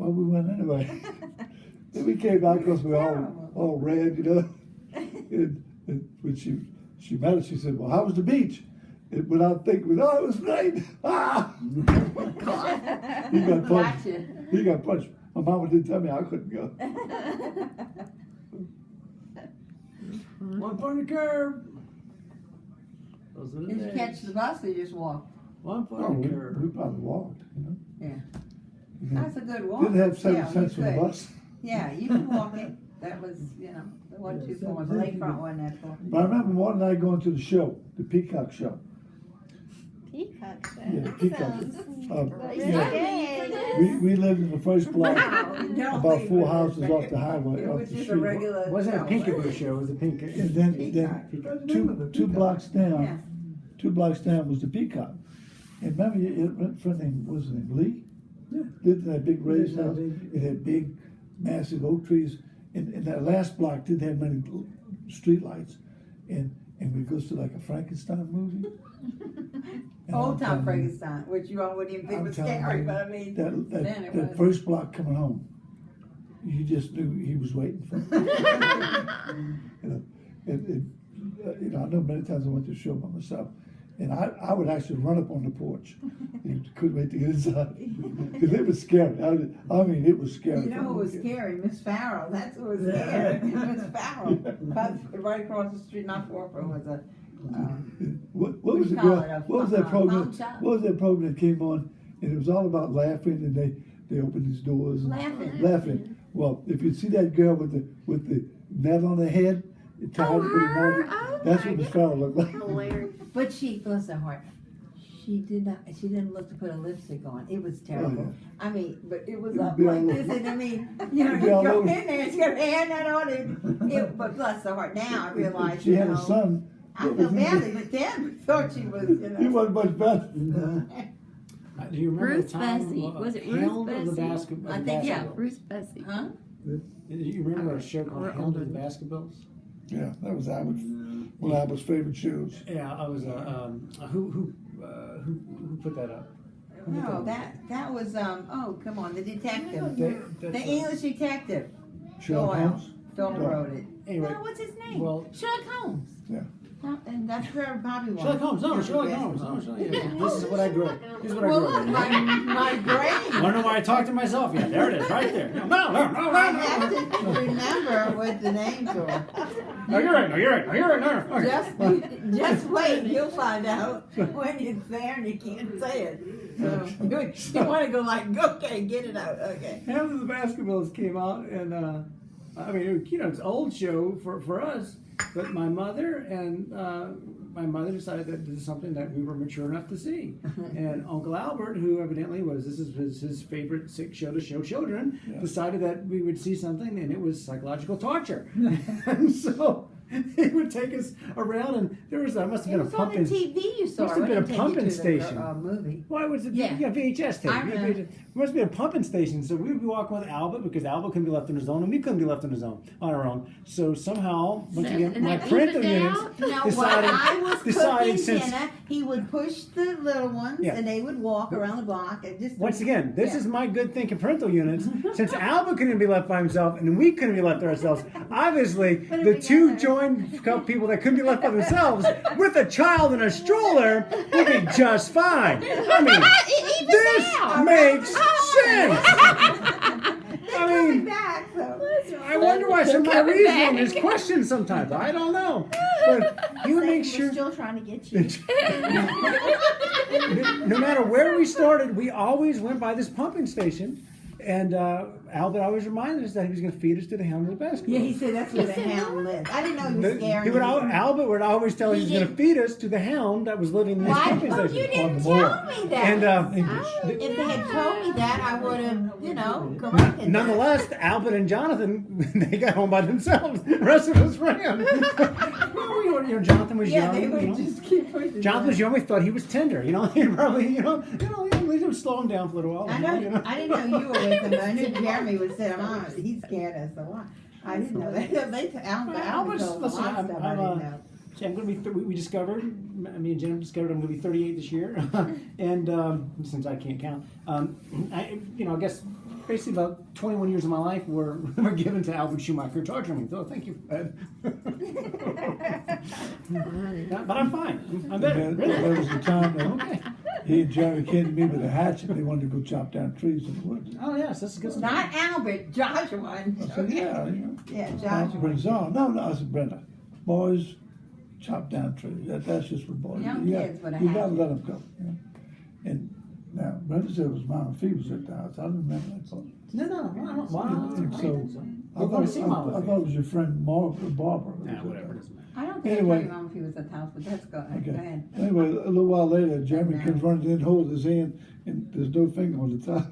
Well, we went anyway. Then we came back because we were all red, you know. And when she met us, she said, "Well, how was the beach?" And without thinking, "Oh, it was great." Ah! He got punched. He got punched. My mama didn't tell me I couldn't go. One point of curve. Did you catch the bus or you just walked? One point Oh, of we curve. probably walked, you know. Yeah. That's a good walk. Didn't have 7 Yeah, cents for you the could. bus. Yeah, you can walk it. That was, you know, the 1, 2, 4. The lakefront wasn't that far. But I remember one night going to the show, the Peacock show. Peacock show. Yeah, Peacock. Okay. We lived in the first block, Don't about leave 4 with houses it. off the highway, It off was the just a street. regular. It wasn't a show. Pinkaboo show, it was a pink. And then two blocks down, Yeah. 2 blocks down was the Peacock. And remember, your friend named, what was his name, Lee? Yeah. Lived in that big raised Yeah, house. big. It had big, massive oak trees. And that last block didn't have many street lights. And we goes to like a Frankenstein movie. And Old I'm Tom telling you, Frankenstein, which you all wouldn't even think I'm was telling scary, you, but I mean, That then it that was. first block coming home, you just knew he was waiting for you. You know, you know, I know many times I went to the show by myself, and I would actually run up on the porch. You couldn't wait to get inside because it was scary. I mean, it was scary. You know who was scary? Miss Farrell. That's who was scary. Miss Farrell. Right across the street, not far from, was a. What was the call girl? it a What was that program? shop. What was that program that came on? And it was all about laughing, and they opened these doors. And laughing. Well, if you see that girl with the net on her head, tied with a her? knot, Oh, that's my what Miss Farrell looked like. Hilarious. But she, bless her heart, she didn't look to put a lipstick on. It was terrible. yeah. I mean, but it was It would up be like all this, over. and I mean, you know, It'd you be all go over. in there and she got her hand on it. But bless her heart, now I realize, She you had know, a son. I feel badly, but then we thought she was, you He know. wasn't much better. Do you remember Ruth the time? Bessie. Was it Ruth Hound of the Bessie? Basketball? I think, yeah. Bruce Bessie. Huh? Do you remember a show called Or Hound of older. the Basketballs? Yeah, that was Albert's, one of Albert's favorite shows. Yeah, I was who put that up? No, that was, oh, come on, the detective. That's The English detective. Sherlock Doyle. Holmes. Phil Yeah. wrote it. Anyway, No, what's his name? well- Sherlock Holmes. Yeah. And that's where Bobby was. Sherlock Holmes. No, Sherlock Holmes. No, Sherlock, yeah. This is what I grew up. This is what I Well, grew look, up. my brain. Wonder why I talk to myself? Yeah, there it is, right there. No. I have to remember what the names are. No, you're right. No. Okay. Just wait, you'll find out when it's there and you can't say it. So you want to go like, okay, get it out, okay. Hound of the Basketballs came out, and I mean, you know, it's an old show for us, but my mother decided that this is something that we were mature enough to see. And Uncle Albert, who evidently this is his favorite sick show to show children, Yeah. decided that we would see something, and it was psychological torture. And so he would take us around, and there was must have It been a was on the pumping. TV you saw. Must have I been a didn't take you pumping to the, station. movie. Why was it? Yeah. Yeah, VHS tape. I remember. It must be a pumping station. So we would be walking with Albert because Albert couldn't be left on his own, and we couldn't be left on our own. So somehow, once again, And my that parental even units out? No, decided, while I was decided cooking since dinner, he would push the little ones, Yeah. and they would walk around the block and just. once again, this Yeah. is my good thinking parental units. Since Albert couldn't be left by himself, and we couldn't be left by ourselves, obviously Put 'em the two together. joined people that couldn't be left by themselves with a child in a stroller would be just fine. I mean, this makes sense. I mean, back, so. I wonder why some of my reasoning is questioned sometimes. I don't know. But he would make sure, Still trying to get you. no matter where we started, we always went by this pumping station. And Albert always reminded us that he was going to feed us to the Hound of the Basketball. Yeah, he said that's where the hound lived. I didn't know he was scaring He would you. Albert would always tell us he was going to feed us to the hound that was living in this Why? pumping Oh, station. you didn't On the tell moor. me that. And If they had told me that, I would have, you know, corrected. nonetheless, Albert and Jonathan, they got home by themselves. The rest of us ran. You know, Jonathan was Yeah, young. they you would know. just keep pushing. Jonathan was back. young. We thought he was tender. You know, he probably, you know, we would slow him down for a little while. I know. I didn't know you were with him. But I knew Jeremy would say, "Mom, he scared us." So why? I didn't know that. Albert's, Albert told listen, a lot of stuff I didn't know. See, I'm going to be. We discovered. Me and Jen discovered I'm going to be 38 this year, and since I can't count, I guess basically about 21 years of my life were given to Albert Schumacher torturing me. So thank you, Ed. But I'm fine. I'm better. There was the time that Okay. he and Jerry came to me with a hatchet. They wanted to go chop down trees in the woods. Oh yes, that's a good stuff. Not Albert, Joshua. I said, yeah, you know. Yeah, I Joshua. said, no, I said, Brenda, boys chop down trees. That's just for boys. Young kids with a You gotta hatchet. let them go. You know? And now, Brenda said it was Mama Fee was at the house. I don't remember that part. No, I don't. Wow. And so, We're going to see I Mama thought Fee. it was your friend Barbara. who Nah, was at whatever. the Doesn't matter. I don't think Anyway. I told you if he was at the house, but that's good. Go Okay. ahead. Anyway, a little while later, Jeremy comes running in, holds his hand, and there's no finger on the top.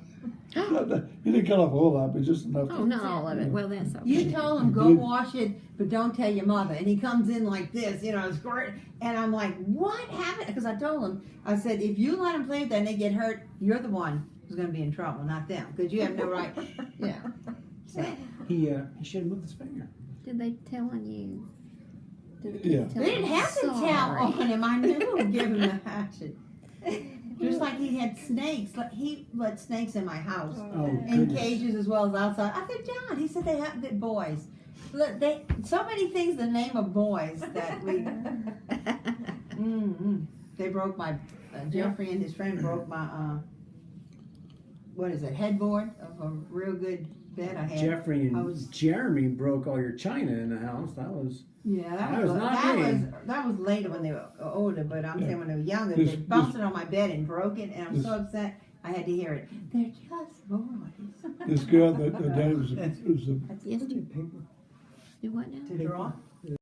He didn't cut off a whole lot, but just enough. Oh, not all of it. Well, that's okay. You told him go wash it, but don't tell your mother. And he comes in like this, it's great. And I'm like, what happened? Because I told him, I said, if you let him play with that and they get hurt, you're the one who's going to be in trouble, not them, because you have no right. Yeah. So, He should have moved his finger. Did they tell on you? Did Yeah. tell they didn't you? have to tell Sorry. on him. I knew to give him the hatchet. Just like he had snakes. Like he let snakes in my house. Oh, In goodness. cages as well as outside. I said, John, he said they have the boys. Look, so many things the name of boys that we. They broke my Jeffrey and his friend broke my what is it, headboard of a real good bed I had. Jeffrey and I was- Jeremy broke all your china in the house. That was. Yeah, That was not me. that was later when they were older, but I'm Yeah. saying when they were younger, This- they bounced it on my bed and broke it, and I'm This- so upset. I had to hear it. They're just boys. This girl that her daddy was a Yes, do. Do what now? To draw.